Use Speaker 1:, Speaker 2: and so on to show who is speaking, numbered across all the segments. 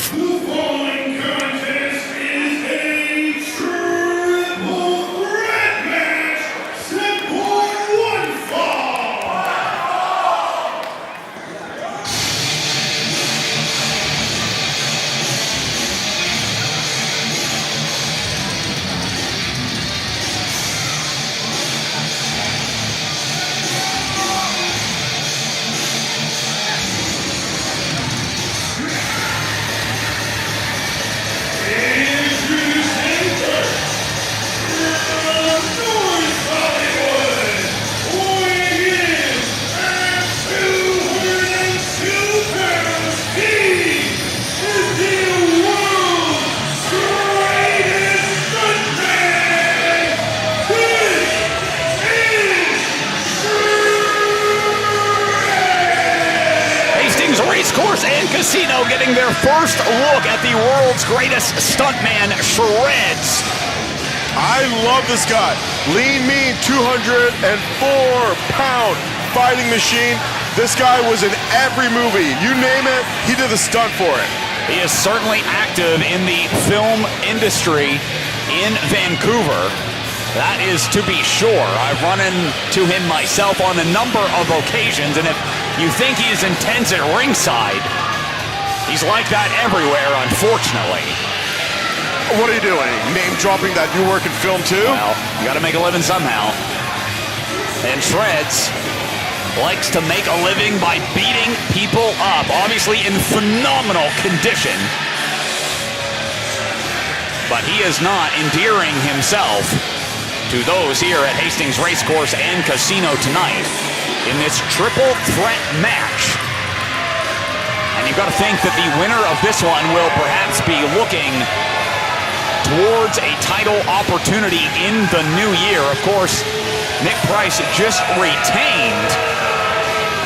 Speaker 1: The following contest is a triple threat match set for one fall.
Speaker 2: Racecourse and Casino getting their first look at the world's greatest stuntman, Shreddz.
Speaker 3: I love this guy. Lean, mean, 204-pound fighting machine. This guy was in every movie. You name it, he did the stunt for it.
Speaker 2: He is certainly active in the film industry in Vancouver. That is to be sure. I've run into him myself on a number of occasions, and if you think he is intense at ringside, he's like that everywhere, unfortunately.
Speaker 3: What are you doing? Name dropping that you work in film too?
Speaker 2: Well, you gotta make a living somehow. And Shreddz likes to make a living by beating people up, obviously in phenomenal condition. But he is not endearing himself to those here at Hastings Racecourse and Casino tonight in this triple threat match. And you've got to think that the winner of this one will perhaps be looking towards a title opportunity in the new year. Of course, Nick Price just retained,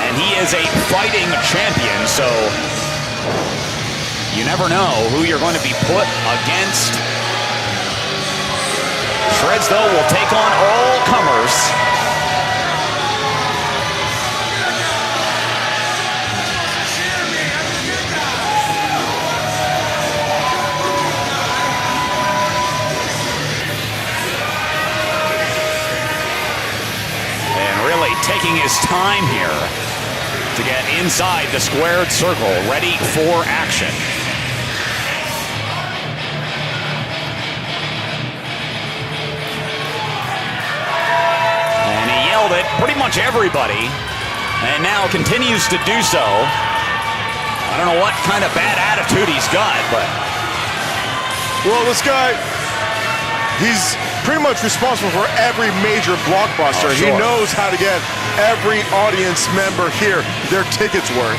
Speaker 2: and he is a fighting champion, so you never know who you're going to be put against. Shreddz, though, will take on all comers. And really taking his time here to get inside the squared circle, ready for action. At pretty much everybody, and now continues to do so. I don't know what kind of bad attitude he's got, but...
Speaker 3: Well, this guy, he's pretty much responsible for every major blockbuster.
Speaker 2: Oh, sure.
Speaker 3: He knows how to get every audience member here their tickets worth.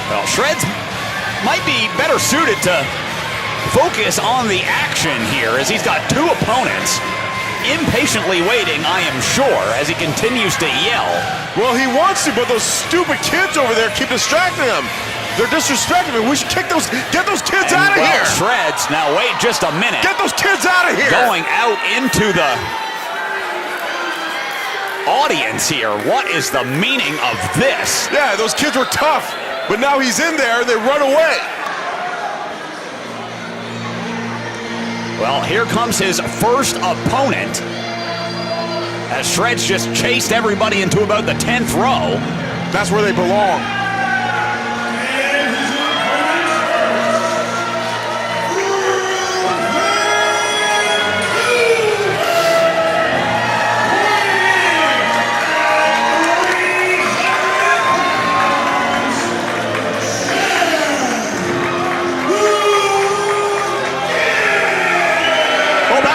Speaker 2: Well, Shreddz might be better suited to focus on the action here, as he's got two opponents impatiently waiting, I am sure, as he continues to yell.
Speaker 3: Well, he wants to, but those stupid kids over there keep distracting him. They're disrespecting him. We should get those kids out of here.
Speaker 2: Shreddz, now wait just a minute.
Speaker 3: Get those kids out of here.
Speaker 2: Going out into the audience here. What is the meaning of this?
Speaker 3: Yeah, those kids were tough, but now he's in there and they run away.
Speaker 2: Well, here comes his first opponent, as Shreddz just chased everybody into about the 10th row.
Speaker 3: That's where they belong.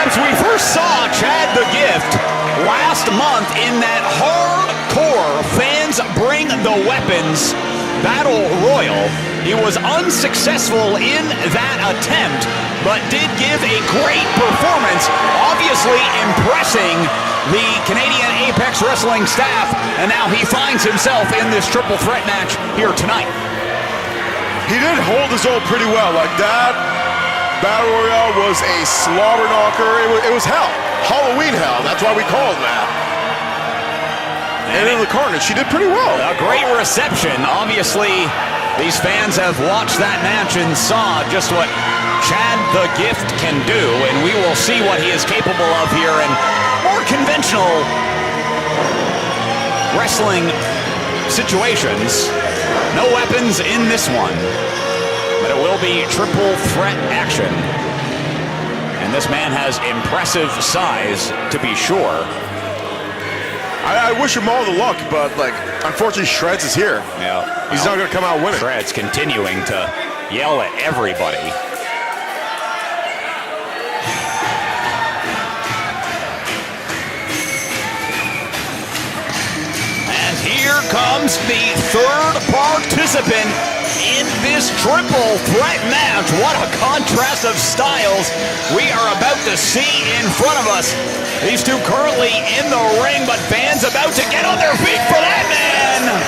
Speaker 2: We first saw Chad the Gift last month in that hardcore fans bring the weapons battle royal. He was unsuccessful in that attempt, but did give a great performance, obviously impressing the Canadian Apex Wrestling staff, and now he finds himself in this triple threat match here tonight.
Speaker 3: He did hold his own pretty well. Like that Battle Royale was a slobber knocker. It was hell. Halloween hell. That's why we call it that. And in the corner, she did pretty well.
Speaker 2: A great reception. Obviously, these fans have watched that match and saw just what Chad the Gift can do, and we will see what he is capable of here in more conventional wrestling situations. No weapons in this one, but it will be triple threat action. And this man has impressive size, to be sure.
Speaker 3: I wish him all the luck, but unfortunately, Shreddz is here.
Speaker 2: Yeah,
Speaker 3: he's not going to come out winning.
Speaker 2: Shreddz continuing to yell at everybody. And here comes the third participant in this triple threat match. What a contrast of styles we are about to see in front of us. These two currently in the ring, but fans about to get on their feet for that man.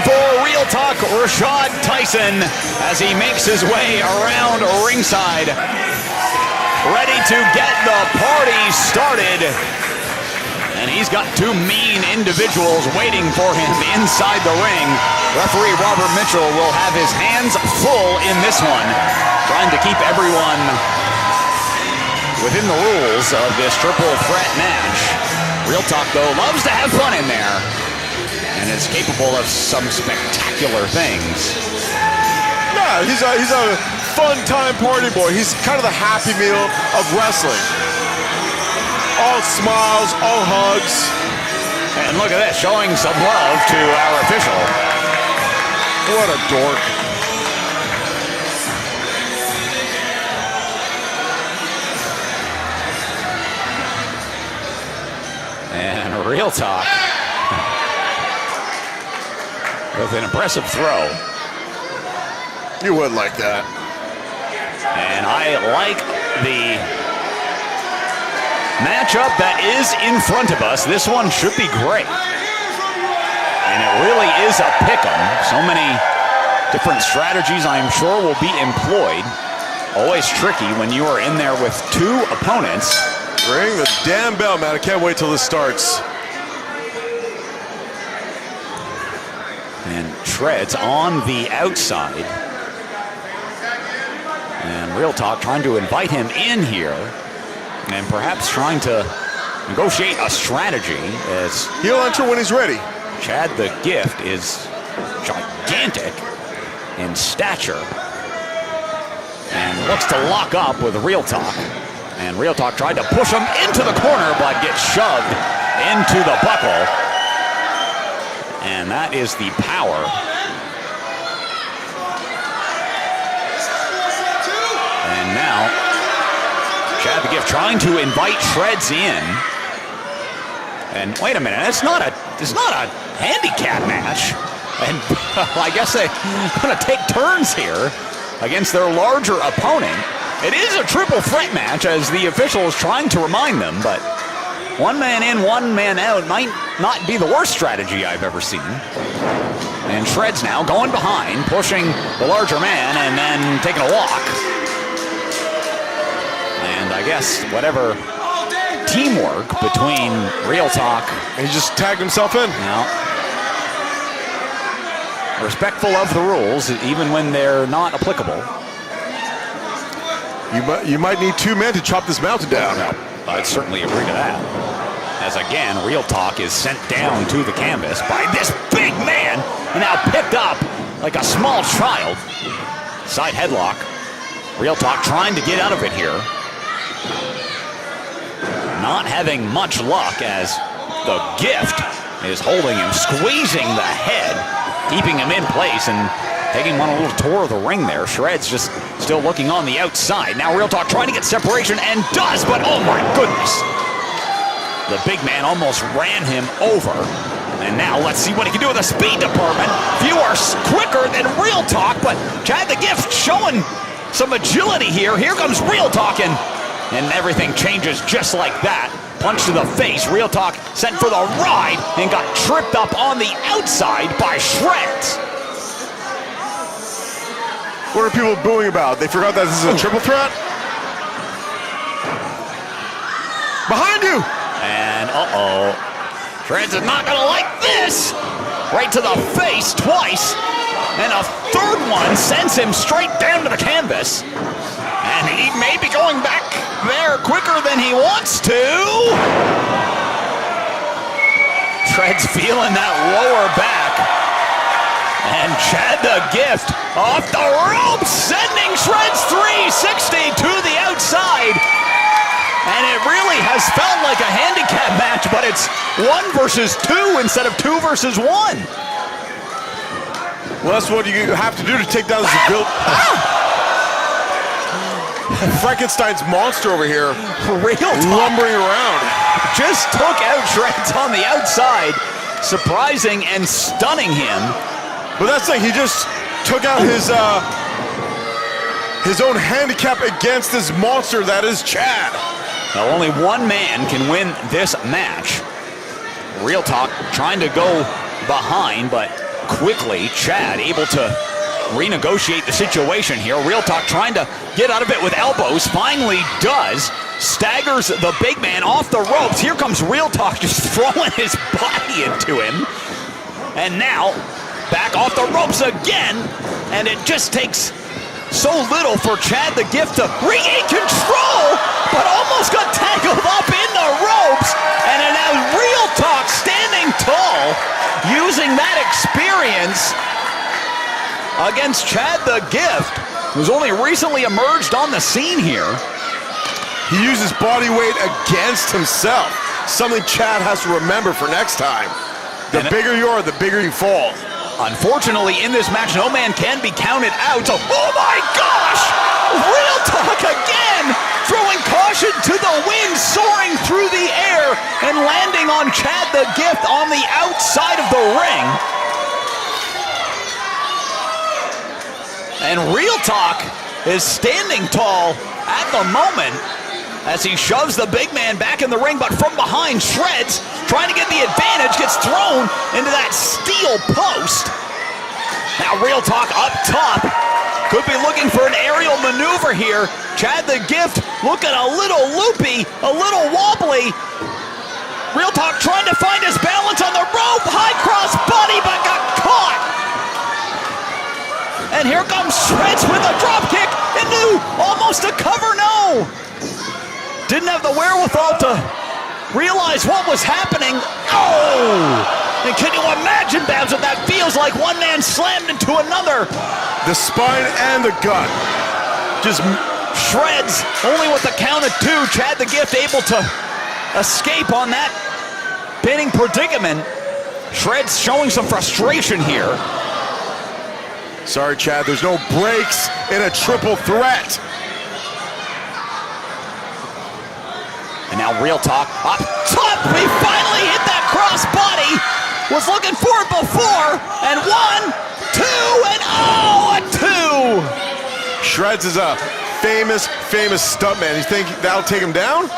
Speaker 2: For Real Talk, Rashad Tyson, as he makes his way around ringside, ready to get the party started. And he's got two mean individuals waiting for him inside the ring. Referee Robert Mitchell will have his hands full in this one, trying to keep everyone within the rules of this triple threat match. Real Talk, though, loves to have fun in there, and is capable of some spectacular things.
Speaker 3: Yeah, he's a fun-time party boy. He's kind of the happy meal of wrestling. All smiles, all hugs.
Speaker 2: And look at this, showing some love to our official.
Speaker 3: What a dork.
Speaker 2: And Real Talk with an impressive throw.
Speaker 3: You would like that.
Speaker 2: And I like the matchup that is in front of us. This one should be great. And it really is a pick'em. So many different strategies I'm sure will be employed. Always tricky when you are in there with two opponents.
Speaker 3: Ring the damn bell, man. I can't wait till this starts.
Speaker 2: And Shreddz on the outside. And Real Talk trying to invite him in here, and perhaps trying to negotiate a strategy, as
Speaker 3: he'll enter when he's ready.
Speaker 2: Chad the Gift is gigantic in stature and looks to lock up with Real Talk. And Real Talk tried to push him into the corner, but gets shoved into the buckle. And that is the power. And now, Chad the Gift trying to invite Shreddz in. And wait a minute, it's not a handicap match. And I guess they're going to take turns here against their larger opponent. It is a triple threat match, as the official is trying to remind them, but one man in, one man out might not be the worst strategy I've ever seen. And Shreddz now going behind, pushing the larger man, and then taking a walk. And I guess whatever teamwork between Real Talk.
Speaker 3: He just tagged himself in.
Speaker 2: Now, respectful of the rules, even when they're not applicable.
Speaker 3: You might need two men to chop this mountain down.
Speaker 2: No, I'd certainly agree to that. As again, Real Talk is sent down to the canvas by this big man, and now picked up like a small child. Side headlock. Real Talk trying to get out of it here. Not having much luck, as the Gift is holding him, squeezing the head, keeping him in place, and taking one a little tour of the ring there. Shreddz just still looking on the outside. Now Real Talk trying to get separation, and does, but oh my goodness. The big man almost ran him over. And now let's see what he can do with the speed department. Few are quicker than Real Talk, but Chad the Gift showing some agility here. Here comes Real Talk, and everything changes just like that. Punch to the face. Real Talk sent for the ride and got tripped up on the outside by Shreddz.
Speaker 3: What are people booing about? They forgot that this is a triple threat? Behind you!
Speaker 2: And Shreddz is not gonna like this. Right to the face twice. And a third one sends him straight down to the canvas. And he may be going back there quicker than he wants to. Shreddz feeling that lower back. And Chad the Gift off the ropes, sending Shreddz 360 to the outside. And it really has felt like a handicap match, but it's 1 versus 2 instead of 2 versus 1.
Speaker 3: Well, that's what you have to do to take down this build. Frankenstein's monster over here.
Speaker 2: Real Talk
Speaker 3: lumbering around.
Speaker 2: Just took out Shreddz on the outside, surprising and stunning him.
Speaker 3: But that's like he just took out his own handicap against this monster that is Chad.
Speaker 2: Now only one man can win this match. Real Talk trying to go behind, but quickly Chad able to renegotiate the situation here. Real Talk trying to get out of it with elbows, finally does. Staggers the big man off the ropes. Here comes Real Talk just throwing his body into him. And now, back off the ropes again. And it just takes so little for Chad the Gift to regain control, but almost got tangled up in the ropes. And now Real Talk standing tall, using that experience against Chad the Gift, who's only recently emerged on the scene here.
Speaker 3: He uses body weight against himself, something Chad has to remember for next time. The bigger you are, the bigger you fall.
Speaker 2: Unfortunately, in this match, no man can be counted out. So, oh my gosh! Real Talk again! Throwing caution to the wind, soaring through the air, and landing on Chad the Gift on the outside of the ring. And Real Talk is standing tall at the moment as he shoves the big man back in the ring, but from behind, Shreddz, trying to get the advantage, gets thrown into that steel post. Now Real Talk up top, could be looking for an aerial maneuver here. Chad the Gift looking a little loopy, a little wobbly. Real Talk trying to find his balance on the rope, high cross body, but got caught. And here comes Shreddz with a drop kick into almost a cover, no. Didn't have the wherewithal to realize what was happening. Oh! And can you imagine, Babs, what that feels like? One man slammed into another.
Speaker 3: The spine and the gut. Just
Speaker 2: Shreddz, only with the count of 2. Chad the Gift able to escape on that pinning predicament. Shreddz showing some frustration here.
Speaker 3: Sorry, Chad, there's no breaks in a triple threat.
Speaker 2: And now Real Talk up top. We finally hit that cross body. Was looking for it before. And 1, 2, and a 2.
Speaker 3: Shreddz is a famous stuntman. You think that'll take him down?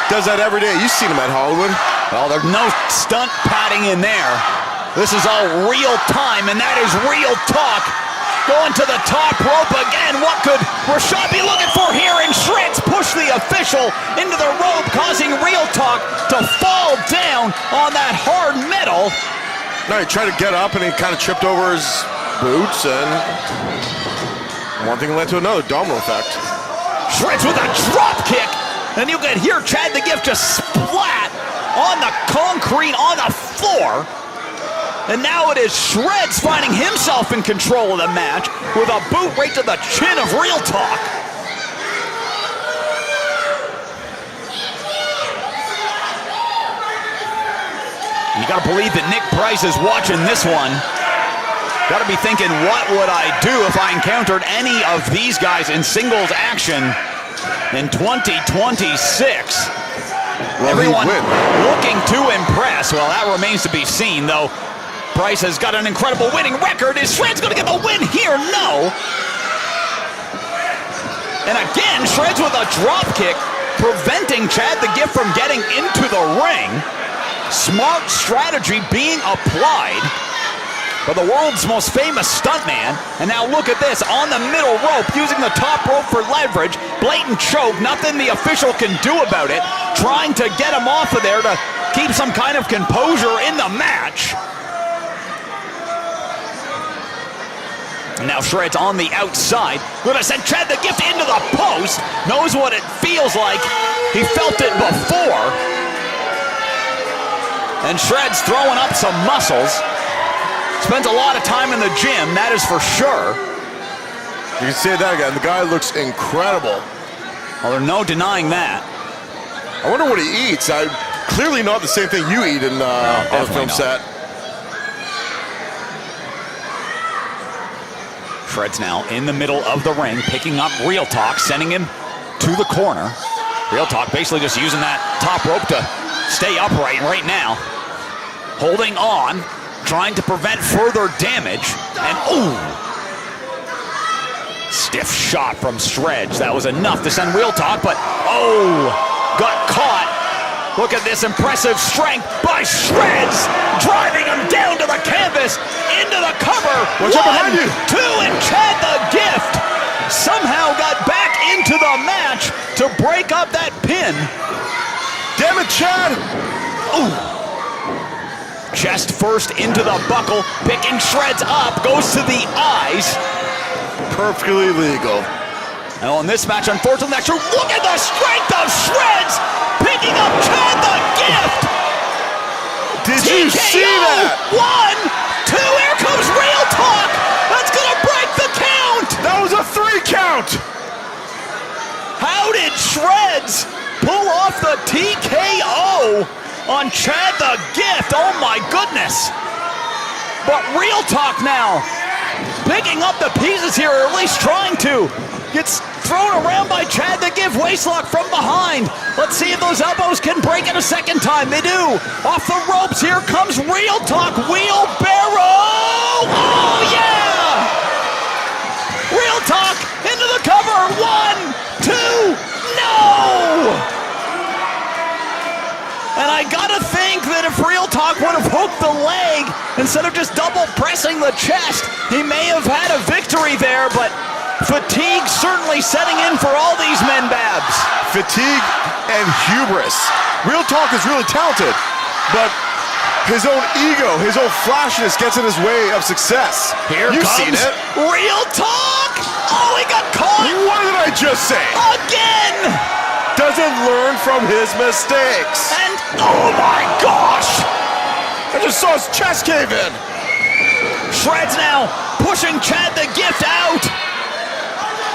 Speaker 3: Does that every day. You've seen him at Hollywood.
Speaker 2: Well, there's no stunt padding in there. This is all real time, and that is Real Talk. Going to the top rope again. What could Rashad be looking for here? And Shreddz push the official into the rope, causing Real Talk to fall down on that hard metal.
Speaker 3: No, he tried to get up and he kind of tripped over his boots, and one thing led to another, domino effect.
Speaker 2: Shreddz with a drop kick, and you can hear Chad the Gift just splat on the concrete on the floor. And now it is Shreddz finding himself in control of the match with a boot right to the chin of Real Talk. You gotta believe that Nick Price is watching this one. Gotta be thinking, what would I do if I encountered any of these guys in singles action in 2026?
Speaker 3: Well,
Speaker 2: everyone looking to impress. Well, that remains to be seen, though. Price has got an incredible winning record. Is Shreddz going to get the win here? No. And again, Shreddz with a drop kick, preventing Chad the Gift from getting into the ring. Smart strategy being applied by the world's most famous stuntman. And now look at this, on the middle rope, using the top rope for leverage. Blatant choke, nothing the official can do about it. Trying to get him off of there to keep some kind of composure in the match. And now Shreddz on the outside. Gonna send Chad the Gift into the post. Knows what it feels like. He felt it before. And Shreddz throwing up some muscles. Spends a lot of time in the gym, that is for sure.
Speaker 3: You can say that again. The guy looks incredible.
Speaker 2: Well, there's no denying that.
Speaker 3: I wonder what he eats. Clearly not the same thing you eat on the film set.
Speaker 2: Shreddz now in the middle of the ring, picking up Real Talk, sending him to the corner. Real Talk basically just using that top rope to stay upright right now. Holding on, trying to prevent further damage. And ooh! Stiff shot from Shreddz. That was enough to send Real Talk, but oh! Got caught. Look at this impressive strength by Shreddz, driving him down to the canvas, into the cover.
Speaker 3: Watch out behind you.
Speaker 2: 2, and Chad the Gift somehow got back into the match to break up that pin.
Speaker 3: Damn it, Chad!
Speaker 2: Ooh. Chest first into the buckle, picking Shreddz up, goes to the eyes.
Speaker 3: Perfectly legal.
Speaker 2: Now in this match, unfortunately, that's true. Look at the strength of Shreddz, picking up Chad the Gift.
Speaker 3: Did you see that?
Speaker 2: 1, 2, here comes Real Talk. That's gonna break the count.
Speaker 3: That was a 3 count.
Speaker 2: How did Shreddz pull off the TKO on Chad the Gift? Oh my goodness. But Real Talk now picking up the pieces here, or at least trying to. Gets thrown around by Chad the Gift, waistlock from behind. Let's see if those elbows can break it a second time. They do. Off the ropes, here comes Real Talk, wheelbarrow. Oh yeah! Real Talk into the cover. 1, 2, no! And I gotta think that if Real Talk would have hooked the leg instead of just double pressing the chest, he may have had a victory there, but fatigue certainly setting in for all these men, Babs.
Speaker 3: Fatigue and hubris. Real Talk is really talented, but his own ego, his own flashiness gets in his way of success.
Speaker 2: Here
Speaker 3: You've
Speaker 2: comes
Speaker 3: seen it.
Speaker 2: Real Talk! Oh, he got caught!
Speaker 3: What did I just say?
Speaker 2: Again!
Speaker 3: Doesn't learn from his mistakes.
Speaker 2: And, oh my gosh!
Speaker 3: I just saw his chest cave in.
Speaker 2: Shreddz now pushing Chad the Gift out.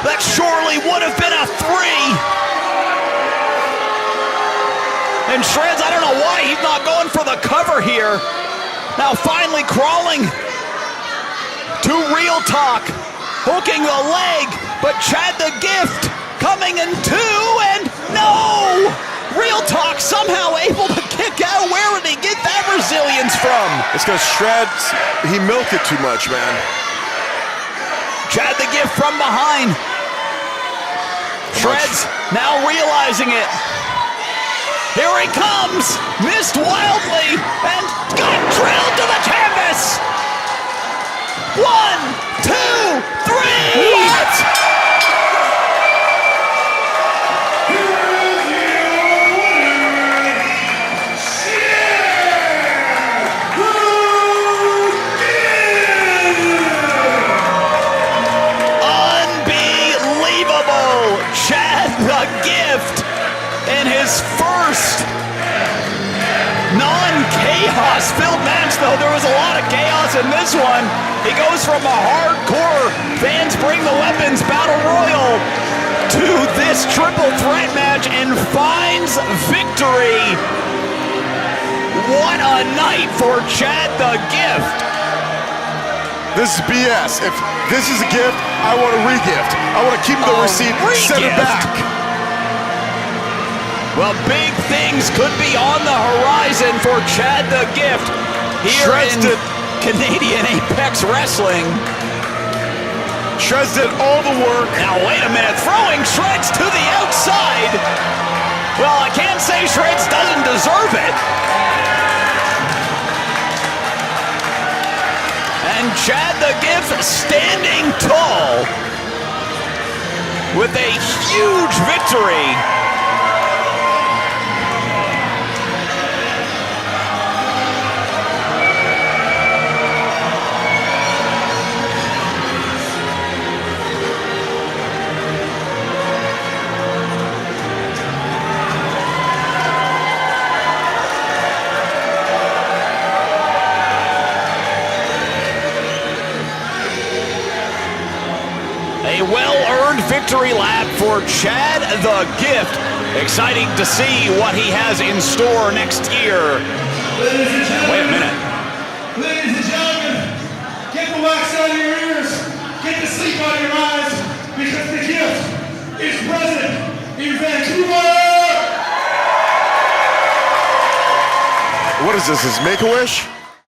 Speaker 2: That surely would have been a 3. And Shreddz, I don't know why he's not going for the cover here. Now finally crawling to Real Talk, hooking the leg, but Chad the Gift coming in 2, and no! Real Talk somehow able to kick out. Where did he get that resilience from?
Speaker 3: It's because Shreddz, he milked it too much, man.
Speaker 2: Chad the Gift from behind. Shreddz now realizing it. Here he comes, missed wildly, and got drilled to the canvas. 1, 2, 3.
Speaker 3: What?
Speaker 2: In his first non-chaos-filled match, though, there was a lot of chaos in this one. He goes from a hardcore fans bring the weapons battle royal to this triple threat match and finds victory. What a night for Chad the Gift.
Speaker 3: This is BS. If this is a gift, I want a re-gift. I want to keep the receipt, send it back.
Speaker 2: Well, big things could be on the horizon for Chad the Gift here in Canadian Apex Wrestling.
Speaker 3: Shreddz did all the work.
Speaker 2: Now, wait a minute. Throwing Shreddz to the outside. Well, I can't say Shreddz doesn't deserve it. And Chad the Gift standing tall with a huge victory. A well-earned victory lap for Chad the Gift. Exciting to see what he has in store next year. Wait a minute.
Speaker 1: Ladies and gentlemen, get the wax out of your ears, get the sleep out of your eyes, because the Gift is present in Vancouver!
Speaker 3: What is this? Is Make-A-Wish?